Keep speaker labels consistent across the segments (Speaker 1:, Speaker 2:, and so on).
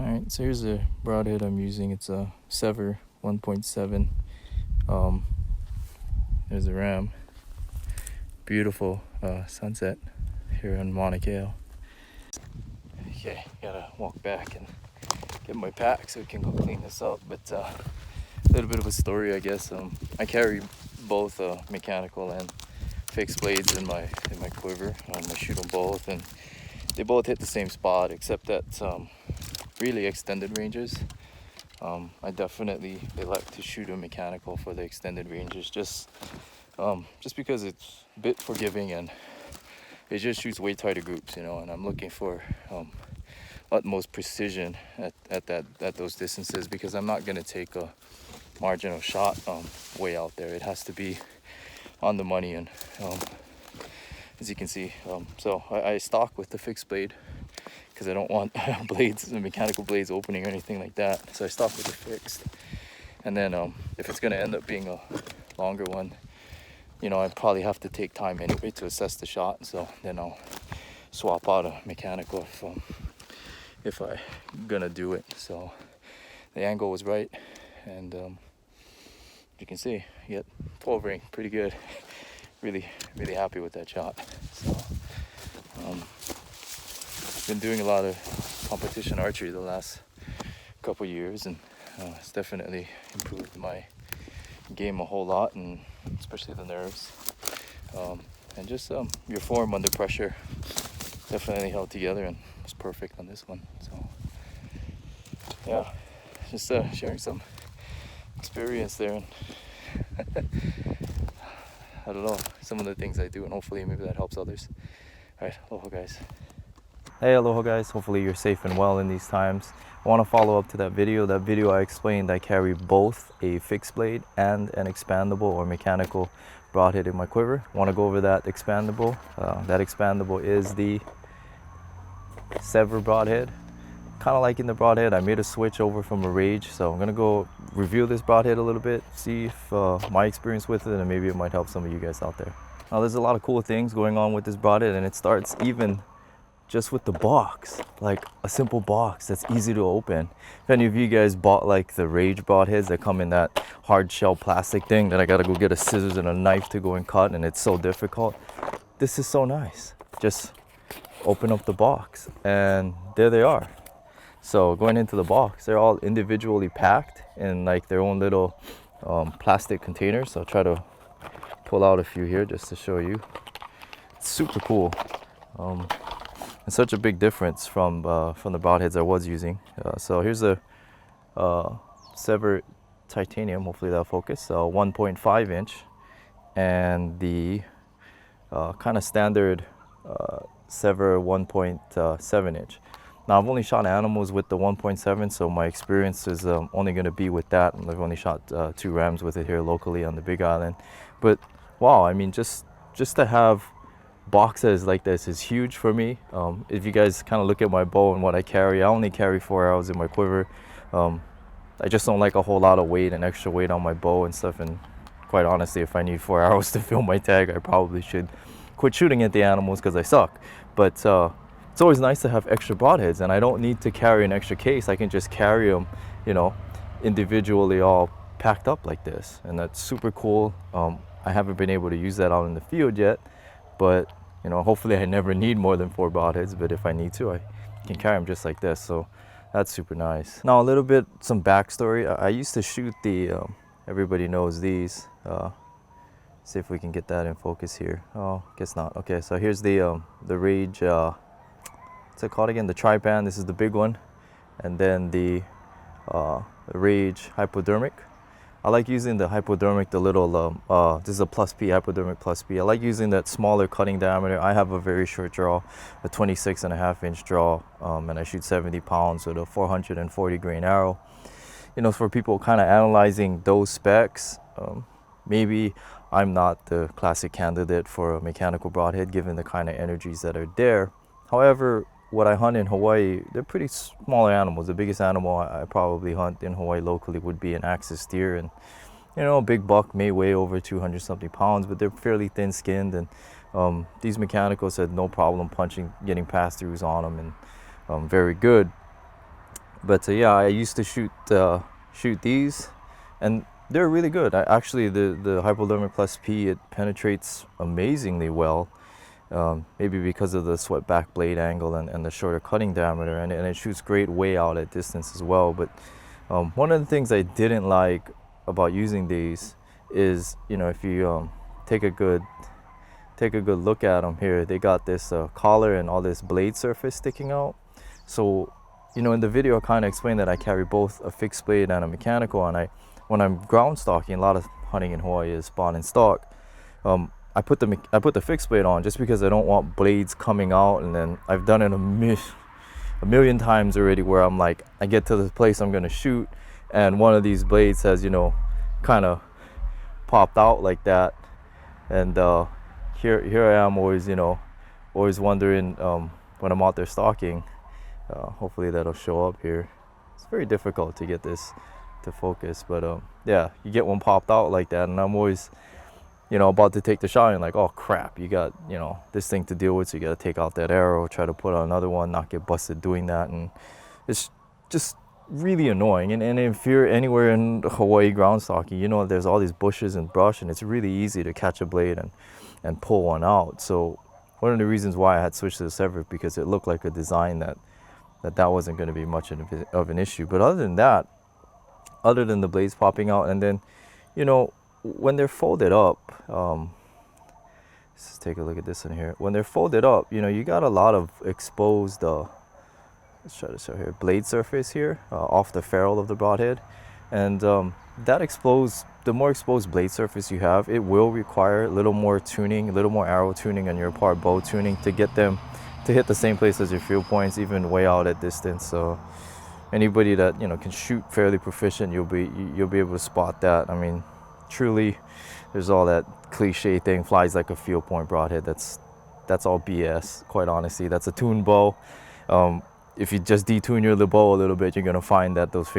Speaker 1: Alright, so here's the broadhead I'm using. It's a Sever 1.7. There's the ram. Beautiful sunset here in Mauna Kea. Okay, gotta walk back and get my pack so we can go clean this up. But a little bit of a story, I guess. I carry both mechanical and fixed blades in my quiver. I shoot them both, and they both hit the same spot, except that really extended ranges. I definitely like to shoot a mechanical for the extended ranges, just because it's a bit forgiving and it just shoots way tighter groups, you know. And I'm looking for utmost precision at those distances, because I'm not gonna take a marginal shot way out there. It has to be on the money, and as you can see, so I stock with the fixed blade because I don't want blades, mechanical blades opening or anything like that. So I stock with the fixed, and then if it's gonna end up being a longer one, you know, I probably have to take time anyway to assess the shot. So then I'll swap out a mechanical if I'm gonna do it. So the angle was right, and you can see, you get 12 ring, pretty good. Really happy with that shot. So been doing a lot of competition archery the last couple years, and it's definitely improved my game a whole lot, and especially the nerves, and just your form under pressure definitely held together and was perfect on this one. So yeah, just sharing some experience there, and I don't know, some of the things I do, and hopefully maybe that helps others. All right, aloha guys. Hey, aloha guys, hopefully you're safe and well in these times. I want to follow up to that video. I explained I carry both a fixed blade and an expandable or mechanical broadhead in my quiver. I want to go over that expandable. That expandable is the Sevr Broadhead. Kind of like in the broadhead, I made a switch over from a Rage, so I'm gonna go review this broadhead a little bit, see if my experience with it, and maybe it might help some of you guys out there. Now, there's a lot of cool things going on with this broadhead, and it starts even just with the box, like a simple box that's easy to open. If any of you guys bought like the Rage broadheads that come in that hard shell plastic thing that I gotta go get a scissors and a knife to go and cut, and it's so difficult, this is so nice. Just open up the box and there they are. So going into the box, they're all individually packed in like their own little plastic containers. So I'll try to pull out a few here just to show you. It's super cool. And such a big difference from the broadheads I was using. So here's a Sevr titanium, hopefully that'll focus, 1.5 inch, and the kind of standard Sevr 1.7 inch. Now, I've only shot animals with the 1.7, so my experience is only going to be with that. And I've only shot 2 rams with it here locally on the Big Island. But wow, I mean, just to have boxes like this is huge for me. If you guys kind of look at my bow and what I carry, I only carry 4 arrows in my quiver. I just don't like a whole lot of weight and extra weight on my bow and stuff. And quite honestly, if I need 4 arrows to fill my tag, I probably should quit shooting at the animals because I suck. But it's always nice to have extra broadheads, and I don't need to carry an extra case. I can just carry them, you know, individually all packed up like this, and that's super cool. I haven't been able to use that out in the field yet, but you know, hopefully I never need more than 4 broadheads, but if I need to, I can carry them just like this. So that's super nice. Now, a little bit, some backstory. I used to shoot the, everybody knows these. See if we can get that in focus here. Oh, guess not. Okay, so here's the Rage, what's it called again? The Tri-Band. This is the big one. And then the Rage Hypodermic. I like using the hypodermic, the little, this is a plus P, hypodermic plus P. I like using that smaller cutting diameter. I have a very short draw, a 26.5 inch draw, and I shoot 70 pounds with a 440 grain arrow. You know, for people kind of analyzing those specs, maybe I'm not the classic candidate for a mechanical broadhead given the kind of energies that are there. However, what I hunt in Hawaii, they're pretty smaller animals. The biggest animal I probably hunt in Hawaii locally would be an axis deer, and you know, a big buck may weigh over 200 something pounds, but they're fairly thin skinned, and these mechanicals had no problem punching, getting pass throughs on them, and very good. But yeah, I used to shoot these, and they're really good. Actually, the Hypodermic Plus P, it penetrates amazingly well. Maybe because of the swept back blade angle and the shorter cutting diameter, and it shoots great way out at distance as well. But one of the things I didn't like about using these is, if you take a good look at them here, they got this collar and all this blade surface sticking out. So, in the video I kind of explained that I carry both a fixed blade and a mechanical, and when I'm ground stalking, a lot of hunting in Hawaii is spawn and stalk. I put the fixed blade on just because I don't want blades coming out, and then I've done it a million times already where I'm like, I get to the place I'm gonna shoot, and one of these blades has kind of popped out like that, and here I am always wondering when I'm out there stalking. Hopefully that'll show up here. It's very difficult to get this to focus, but yeah, you get one popped out like that, and I'm always about to take the shot, and like, oh crap, you got this thing to deal with, so you got to take out that arrow, try to put on another one, not get busted doing that, and it's just really annoying. And if you're anywhere in Hawaii ground stalking, there's all these bushes and brush, and it's really easy to catch a blade and pull one out. So one of the reasons why I had switched to the Sever, because it looked like a design that wasn't going to be much of an issue. But other than that, other than the blades popping out, and then when they're folded up, let's take a look at this in here. When they're folded up, you got a lot of exposed, let's try to show here, blade surface here off the ferrule of the broadhead, and the more exposed blade surface you have, it will require a little more tuning, a little more arrow tuning on your part, bow tuning, to get them to hit the same place as your field points, even way out at distance. So anybody that can shoot fairly proficient, you'll be able to spot that. I mean, truly, there's all that cliche thing, flies like a field point broadhead. That's all BS, quite honestly. That's a tuned bow. If you just detune your bow a little bit, you're gonna find that those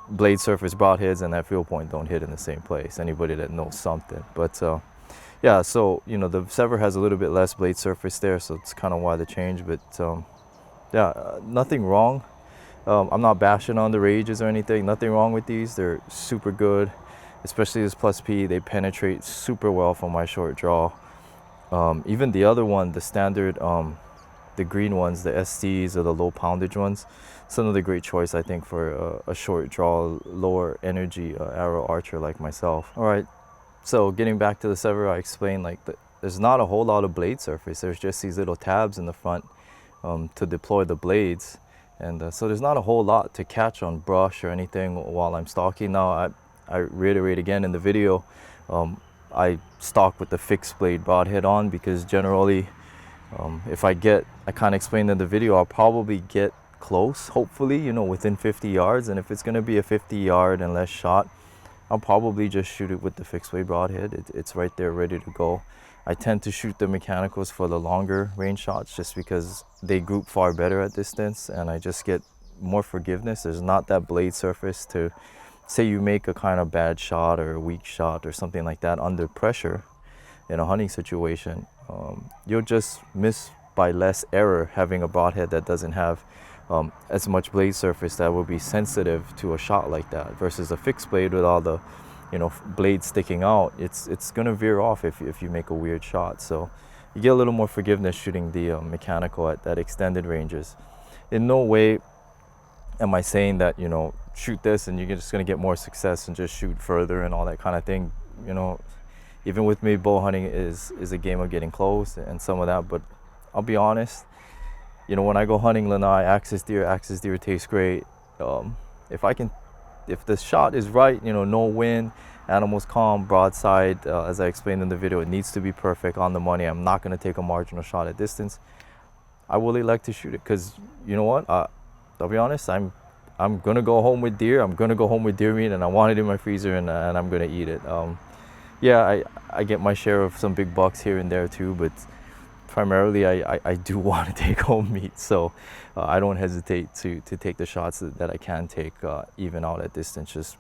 Speaker 1: blade surface broadheads and that field point don't hit in the same place. Anybody that knows something. But yeah, so the Sever has a little bit less blade surface there, so it's kind of why the change. But yeah, nothing wrong. I'm not bashing on the Rages or anything. Nothing wrong with these. They're super good, especially this Plus P. They penetrate super well for my short draw. Even the other one, the standard, the green ones, the STs or the low poundage ones, it's another great choice, I think, for a short draw, lower energy arrow archer like myself. All right, so getting back to the Sever, I explained there's not a whole lot of blade surface. There's just these little tabs in the front to deploy the blades. And so there's not a whole lot to catch on brush or anything while I'm stalking. Now, I reiterate again in the video, I stalk with the fixed blade broadhead on, because generally, if I kind of explained in the video, I'll probably get close, hopefully, within 50 yards. And if it's going to be a 50-yard and less shot, I'll probably just shoot it with the fixed blade broadhead. It's right there ready to go. I tend to shoot the mechanicals for the longer range shots just because they group far better at distance, and I just get more forgiveness. There's not that blade surface to, say you make a kind of bad shot or a weak shot or something like that under pressure in a hunting situation. You'll just miss by less error having a broadhead that doesn't have as much blade surface that will be sensitive to a shot like that, versus a fixed blade with all the blade sticking out. It's gonna veer off if you make a weird shot. So you get a little more forgiveness shooting the mechanical at extended ranges. In no way am I saying that shoot this and you're just gonna get more success and just shoot further and all that kind of thing. Even with me, bow hunting is a game of getting close and some of that. But I'll be honest, when I go hunting Lanai, axis deer tastes great. If the shot is right, no wind, animals calm, broadside, as I explained in the video, it needs to be perfect, on the money. I'm not going to take a marginal shot at distance. I will elect to shoot it, because you know what? I'll be honest, I'm going to go home with deer. I'm going to go home with deer meat, and I want it in my freezer, and I'm going to eat it. Yeah, I get my share of some big bucks here and there too, but primarily I do want to take home meat, so I don't hesitate to take the shots that I can take, even out at distance, just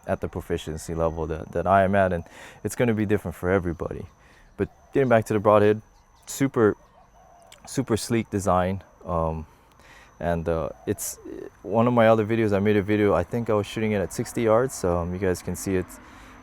Speaker 1: at the proficiency level that I am at. And it's going to be different for everybody. But getting back to the broadhead, super sleek design. And it's one of my other videos. I made a video, I think I was shooting it at 60 yards. You guys can see it.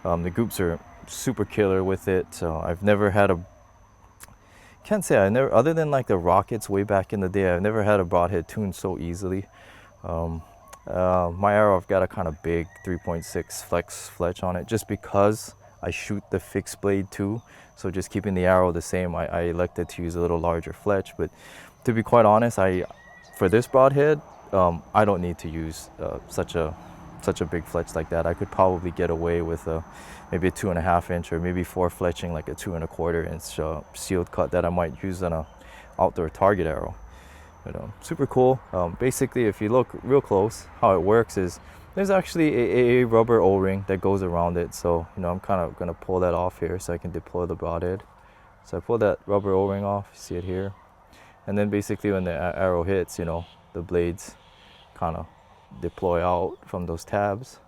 Speaker 1: The groups are super killer with it. I've never had a, can't say I never, other than like the rockets way back in the day, I've never had a broadhead tuned so easily. My arrow, I've got a kind of big 3.6 flex fletch on it just because I shoot the fixed blade too. So just keeping the arrow the same, I elected to use a little larger fletch. But to be quite honest, for this broadhead, I don't need to use such a big fletch like that. I could probably get away with maybe a 2.5 inch or maybe 4 fletching, like a 2.25 inch sealed cut that I might use on a outdoor target arrow. But super cool. Basically, if you look real close, how it works is there's actually a rubber O-ring that goes around it. So I'm kind of gonna pull that off here so I can deploy the broadhead. So I pull that rubber O-ring off. You see it here. And then basically when the arrow hits, the blades kind of deploy out from those tabs.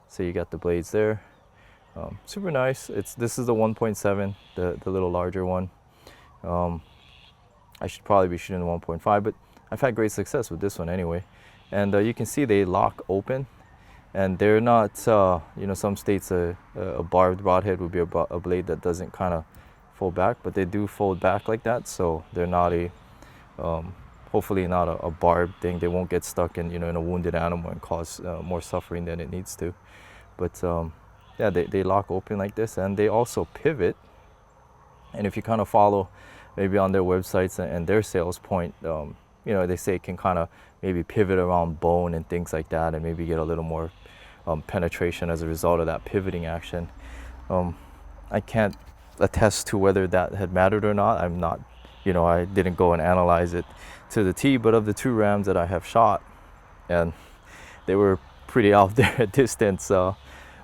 Speaker 1: So you got the blades there. Super nice. This is the 1.7, the little larger one. I should probably be shooting the 1.5, but I've had great success with this one anyway. And you can see they lock open, and they're not, some states a barbed broadhead would be a blade that doesn't kind of fold back, but they do fold back like that. So they're not hopefully not a barbed thing. They won't get stuck in, in a wounded animal and cause more suffering than it needs to. But yeah, they lock open like this, and they also pivot. And if you kind of follow maybe on their websites and their sales point, they say it can kind of maybe pivot around bone and things like that, and maybe get a little more penetration as a result of that pivoting action. I can't attest to whether that had mattered or not. I'm not, I didn't go and analyze it to the T, but of the 2 rams that I have shot, and they were pretty out there at distance.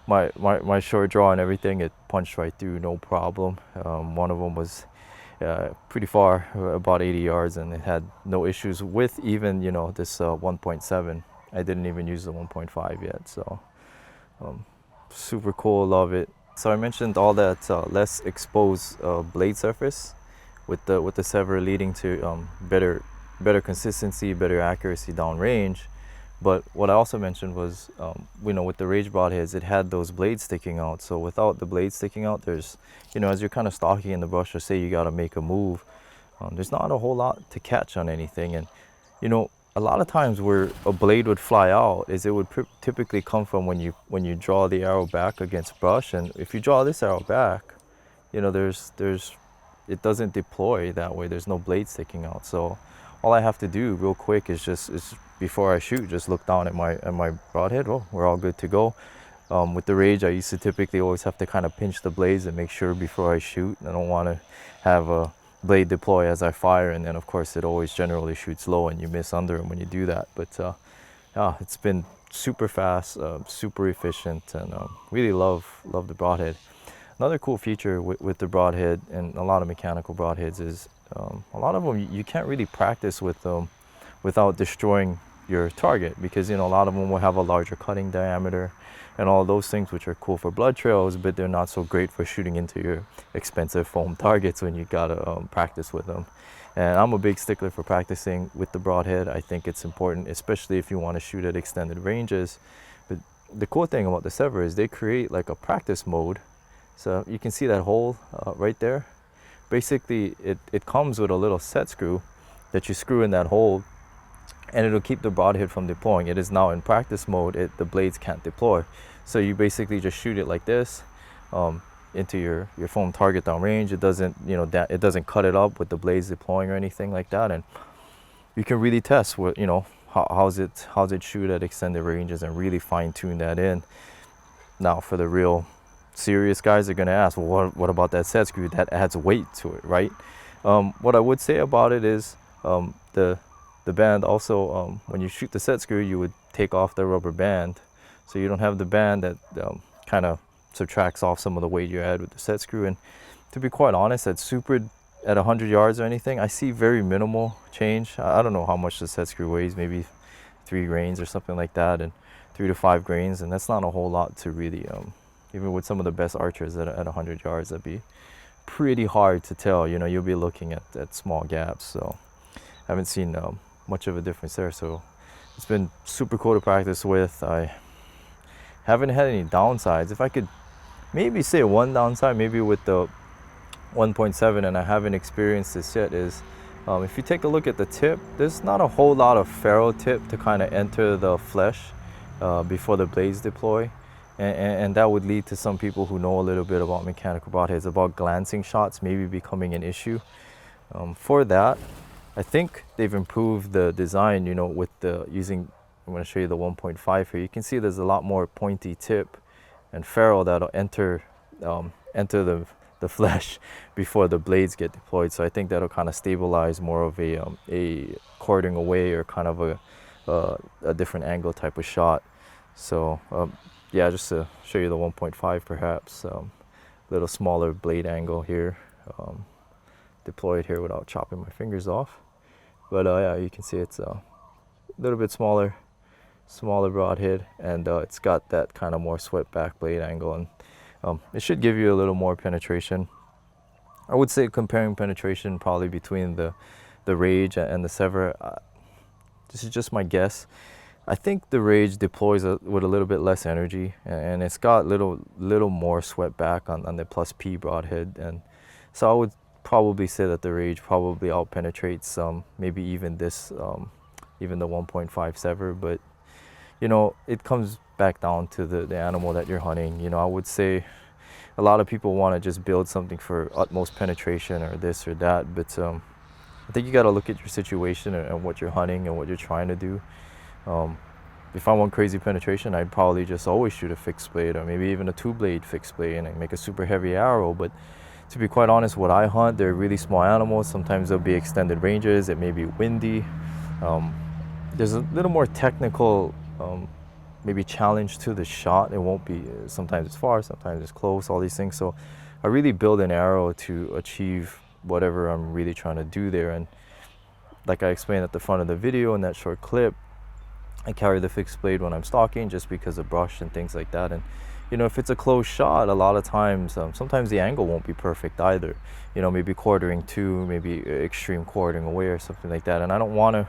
Speaker 1: My short draw and everything, it punched right through, no problem. One of them was pretty far, about 80 yards, and it had no issues with even, this 1.7. I didn't even use the 1.5 yet, so super cool, love it. So I mentioned all that less exposed blade surface with the Sever, leading to better consistency, better accuracy downrange. But what I also mentioned was, with the Rage broadheads, it had those blades sticking out. So without the blades sticking out, there's, as you're kind of stalking in the brush, or say you got to make a move, there's not a whole lot to catch on anything. And, a lot of times where a blade would fly out is it would typically come from when you draw the arrow back against brush. And if you draw this arrow back, it doesn't deploy that way. There's no blade sticking out. So all I have to do real quick is before I shoot, just look down at my broadhead. Oh, we're all good to go. With the Rage, I used to typically always have to kind of pinch the blades and make sure before I shoot. I don't want to have a blade deploy as I fire, and then of course it always generally shoots low and you miss under them when you do that. But yeah, it's been super fast, super efficient, and really love the broadhead. Another cool feature with the broadhead and a lot of mechanical broadheads is a lot of them you can't really practice with them without destroying your target, because a lot of them will have a larger cutting diameter and all those things, which are cool for blood trails, but they're not so great for shooting into your expensive foam targets when you gotta practice with them. And I'm a big stickler for practicing with the broadhead. I think it's important, especially if you want to shoot at extended ranges. But the cool thing about the Sever is they create like a practice mode. So you can see that hole right there. Basically, it comes with a little set screw that you screw in that hole, and it'll keep the broadhead from deploying. It is now in practice mode. The blades can't deploy. So you basically just shoot it like this into your foam target downrange. It doesn't, it doesn't cut it up with the blades deploying or anything like that. And you can really test what, how's it shoot at extended ranges and really fine tune that in. Now for the real serious guys are gonna ask, well, what about that set screw? That adds weight to it, right? What I would say about it is the band also, when you shoot the set screw, you would take off the rubber band, so you don't have the band that kind of subtracts off some of the weight you add with the set screw. And to be quite honest, at 100 yards or anything, I see very minimal change. I don't know how much the set screw weighs, maybe 3 grains or something like that, and 3 to 5 grains, and that's not a whole lot to really, even with some of the best archers at 100 yards, that'd be pretty hard to tell. You'll be looking at small gaps. So I haven't seen much of a difference there. So it's been super cool to practice with. I haven't had any downsides. If I could maybe say one downside, maybe with the 1.7, and I haven't experienced this yet, is if you take a look at the tip, there's not a whole lot of ferrule tip to kind of enter the flesh before the blades deploy. And that would lead to some people who know a little bit about mechanical broadheads, about glancing shots maybe becoming an issue. For that, I think they've improved the design, you know, with the using, I'm going to show you the 1.5 here. You can see there's a lot more pointy tip and ferrule that'll enter the flesh before the blades get deployed. So I think that'll kind of stabilize more of a cording away, or kind of a different angle type of shot. So yeah, just to show you the 1.5 perhaps, a little smaller blade angle here, deployed here without chopping my fingers off. But yeah, you can see it's a little bit smaller broadhead, and it's got that kind of more swept back blade angle, and it should give you a little more penetration. I would say comparing penetration probably between the Rage and the Sever, this is just my guess. I think the Rage deploys with a little bit less energy, and it's got little more swept back on the plus P broadhead, and so I would probably say that the Rage probably out penetrates maybe even this even the 1.5 Sever. But you know, it comes back down to the animal that you're hunting. You know, I would say a lot of people want to just build something for utmost penetration or this or that, but I think you got to look at your situation and what you're hunting and what you're trying to do. If I want crazy penetration, I'd probably just always shoot a fixed blade, or maybe even a 2-blade fixed blade, and make a super heavy arrow. But to be quite honest, what I hunt, they're really small animals. Sometimes they'll be extended ranges. It may be windy. There's a little more technical maybe challenge to the shot. It won't be, sometimes it's far, sometimes it's close, all these things. So I really build an arrow to achieve whatever I'm really trying to do there. And like I explained at the front of the video in that short clip, I carry the fixed blade when I'm stalking, just because of brush and things like that. And you know, if it's a close shot, a lot of times, sometimes the angle won't be perfect either. You know, maybe quartering to, maybe extreme quartering away or something like that. And I don't want to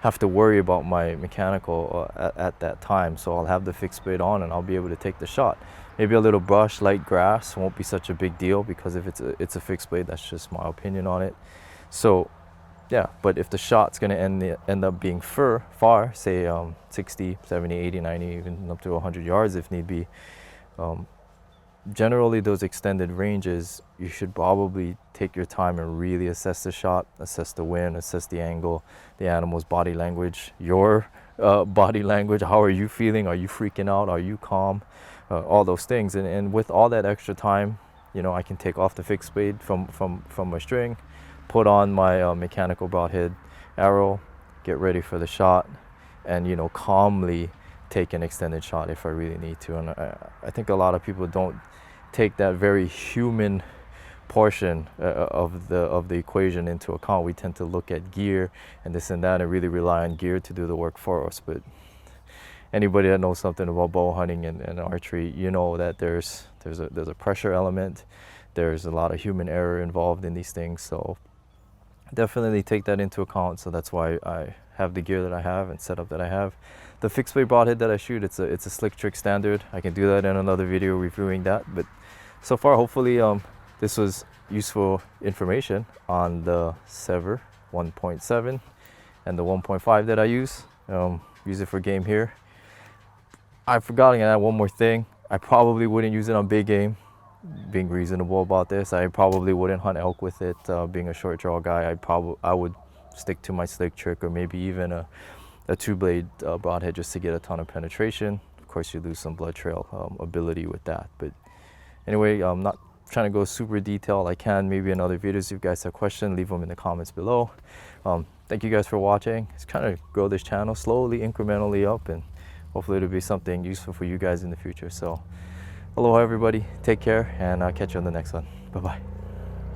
Speaker 1: have to worry about my mechanical at that time. So I'll have the fixed blade on and I'll be able to take the shot. Maybe a little brush, light grass won't be such a big deal, because if it's a fixed blade, that's just my opinion on it. So yeah, but if the shot's going to end up being far, say 60, 70, 80, 90, even up to 100 yards if need be, generally those extended ranges, you should probably take your time and really assess the shot, assess the wind, assess the angle, the animal's body language, your body language. How are you feeling? Are you freaking out? Are you calm? All those things. And with all that extra time, you know, I can take off the fixed blade from my string, put on my mechanical broadhead arrow, get ready for the shot, and you know, calmly take an extended shot if I really need to. And I think a lot of people don't take that very human portion of the equation into account. We tend to look at gear and this and that and really rely on gear to do the work for us. But anybody that knows something about bow hunting and archery, you know that there's a pressure element. There's a lot of human error involved in these things. So definitely take that into account. So that's why I have the gear that I have and setup that I have. The fixed blade broadhead that I shoot, it's a Slick Trick standard. I can do that in another video reviewing that. But so far, hopefully this was useful information on the Sevr 1.7 and the 1.5 that I use. Use it for game here. I forgot to add one more thing. I probably wouldn't use it on big game. Being reasonable about this, I probably wouldn't hunt elk with it. Being a short draw guy, I would stick to my Slick Trick, or maybe even a 2-blade broadhead, just to get a ton of penetration. Of course, you lose some blood trail ability with that. But anyway, I'm not trying to go super detailed. I can maybe in other videos. If you guys have questions, leave them in the comments below. Thank you guys for watching. It's kind of grow this channel slowly, incrementally up, and hopefully it'll be something useful for you guys in the future. So aloha everybody, take care, and I'll catch you on the next one. Bye bye.